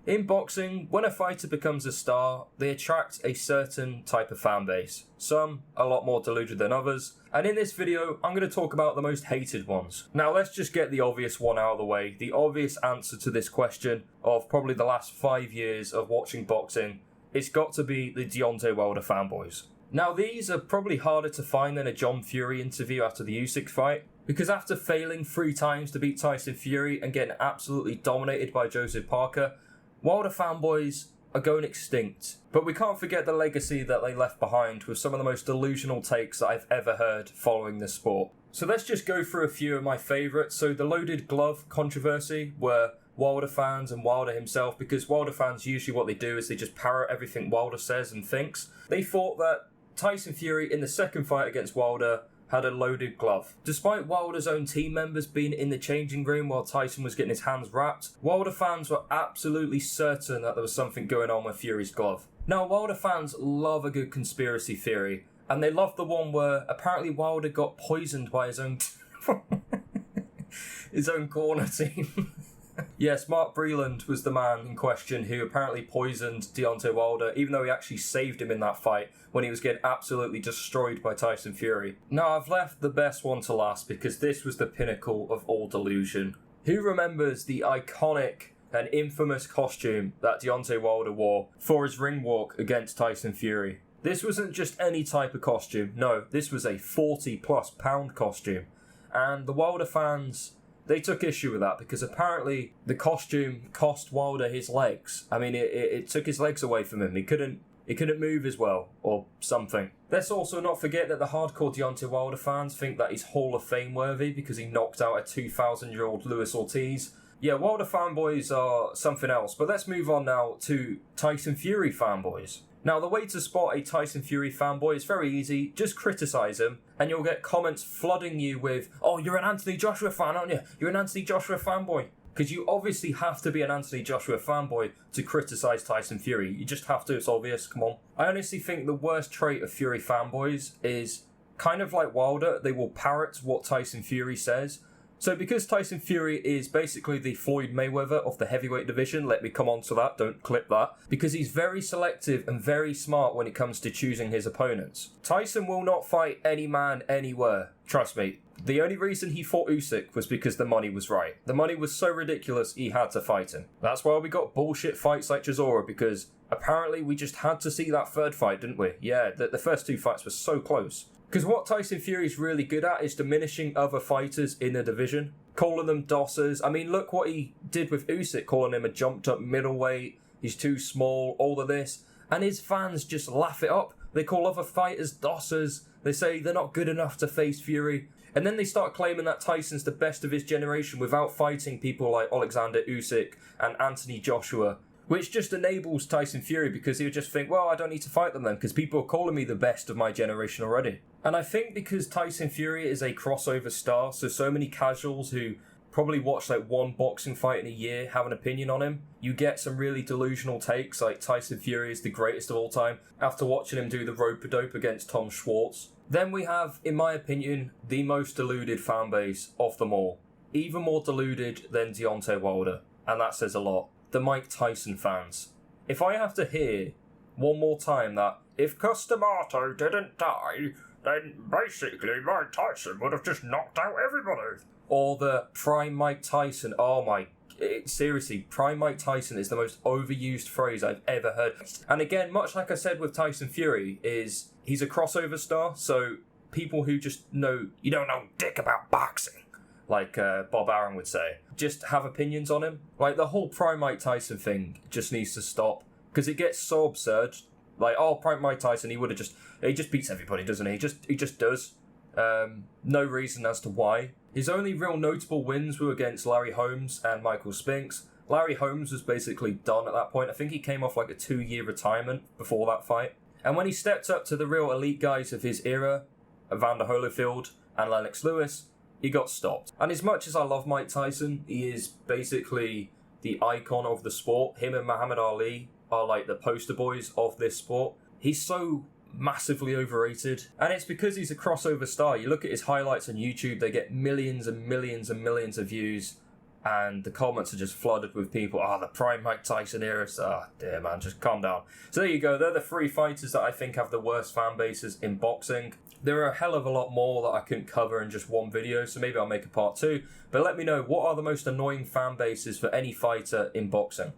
In boxing, when a fighter becomes a star, they attract a certain type of fan base. Some a lot more deluded than others, and in this video, I'm going to talk about the most hated ones. Now let's just get the obvious one out of the way. The obvious answer to this question of probably the last 5 years of watching boxing, it's got to be the Deontay Wilder fanboys. Now these are probably harder to find than a John Fury interview after the Usyk fight, because after failing 3 times to beat Tyson Fury and getting absolutely dominated by Joseph Parker, Wilder fanboys are going extinct. But we can't forget the legacy that they left behind with some of the most delusional takes that I've ever heard following this sport. So let's just go through a few of my favourites. So the loaded glove controversy, where Wilder fans and Wilder himself, because Wilder fans usually what they do is they just parrot everything Wilder says and thinks. They thought that Tyson Fury in the second fight against Wilder had a loaded glove. Despite Wilder's own team members being in the changing room while Tyson was getting his hands wrapped, Wilder fans were absolutely certain that there was something going on with Fury's glove. Now, Wilder fans love a good conspiracy theory, and they love the one where apparently Wilder got poisoned by his own his own corner team. Yes, Mark Breland was the man in question who apparently poisoned Deontay Wilder, even though he actually saved him in that fight when he was getting absolutely destroyed by Tyson Fury. Now, I've left the best one to last because this was the pinnacle of all delusion. Who remembers the iconic and infamous costume that Deontay Wilder wore for his ring walk against Tyson Fury? This wasn't just any type of costume, no, this was a 40+ pound costume. And the Wilder fans, they took issue with that because apparently the costume cost Wilder his legs. I mean, it took his legs away from him. He couldn't move as well, or something. Let's also not forget that the hardcore Deontay Wilder fans think that he's Hall of Fame worthy because he knocked out a 2,000-year-old Luis Ortiz. Yeah, Wilder fanboys are something else, but let's move on now to Tyson Fury fanboys. Now, the way to spot a Tyson Fury fanboy is very easy. Just criticise him, and you'll get comments flooding you with, "Oh, you're an Anthony Joshua fan, aren't you? You're an Anthony Joshua fanboy." Because you obviously have to be an Anthony Joshua fanboy to criticise Tyson Fury. You just have to, it's obvious, come on. I honestly think the worst trait of Fury fanboys is kind of like Wilder, they will parrot what Tyson Fury says. So because Tyson Fury is basically the Floyd Mayweather of the heavyweight division, let me come on to that, don't clip that, because he's very selective and very smart when it comes to choosing his opponents. Tyson will not fight any man anywhere, trust me. The only reason he fought Usyk was because the money was right. The money was so ridiculous he had to fight him. That's why we got bullshit fights like Chisora, because apparently we just had to see that third fight, didn't we? Yeah, the first 2 fights were so close. Because what Tyson Fury is really good at is diminishing other fighters in the division, calling them dossers. I mean, look what he did with Usyk, calling him a jumped up middleweight, he's too small, all of this. And his fans just laugh it up. They call other fighters dossers. They say they're not good enough to face Fury. And then they start claiming that Tyson's the best of his generation without fighting people like Alexander Usyk and Anthony Joshua, which just enables Tyson Fury because he'll just think, well, I don't need to fight them then because people are calling me the best of my generation already. And I think because Tyson Fury is a crossover star, so many casuals who probably watch like one boxing fight in a year have an opinion on him, you get some really delusional takes like Tyson Fury is the greatest of all time after watching him do the rope-a-dope against Tom Schwartz. Then we have, in my opinion, the most deluded fan base of them all. Even more deluded than Deontay Wilder, and that says a lot. The Mike Tyson fans. If I have to hear one more time that if Custamato didn't die, then basically Mike Tyson would have just knocked out everybody. Or the Prime Mike Tyson, seriously, Prime Mike Tyson is the most overused phrase I've ever heard. And again, much like I said with Tyson Fury, he's a crossover star, so people who just know, you don't know dick about boxing, like Bob Arum would say, just have opinions on him. Like, the whole Prime Mike Tyson thing just needs to stop, because it gets so absurd. Like, oh, Prime Mike Tyson, he just beats everybody, doesn't he? He just does. No reason as to why. His only real notable wins were against Larry Holmes and Michael Spinks. Larry Holmes was basically done at that point. I think he came off like a 2-year retirement before that fight. And when he stepped up to the real elite guys of his era, Evander Holyfield and Lennox Lewis, he got stopped. And as much as I love Mike Tyson, he is basically the icon of the sport. Him and Muhammad Ali are like the poster boys of this sport. He's so massively overrated, and it's because he's a crossover star. You look at his highlights on YouTube, they get millions and millions and millions of views, and the comments are just flooded with people, the prime Mike Tyson era. Dear man, just calm down. So there you go. They're the 3 fighters that I think have the worst fan bases in boxing. There are a hell of a lot more that I couldn't cover in just one video, so maybe I'll make a part 2. But let me know, what are the most annoying fan bases for any fighter in boxing?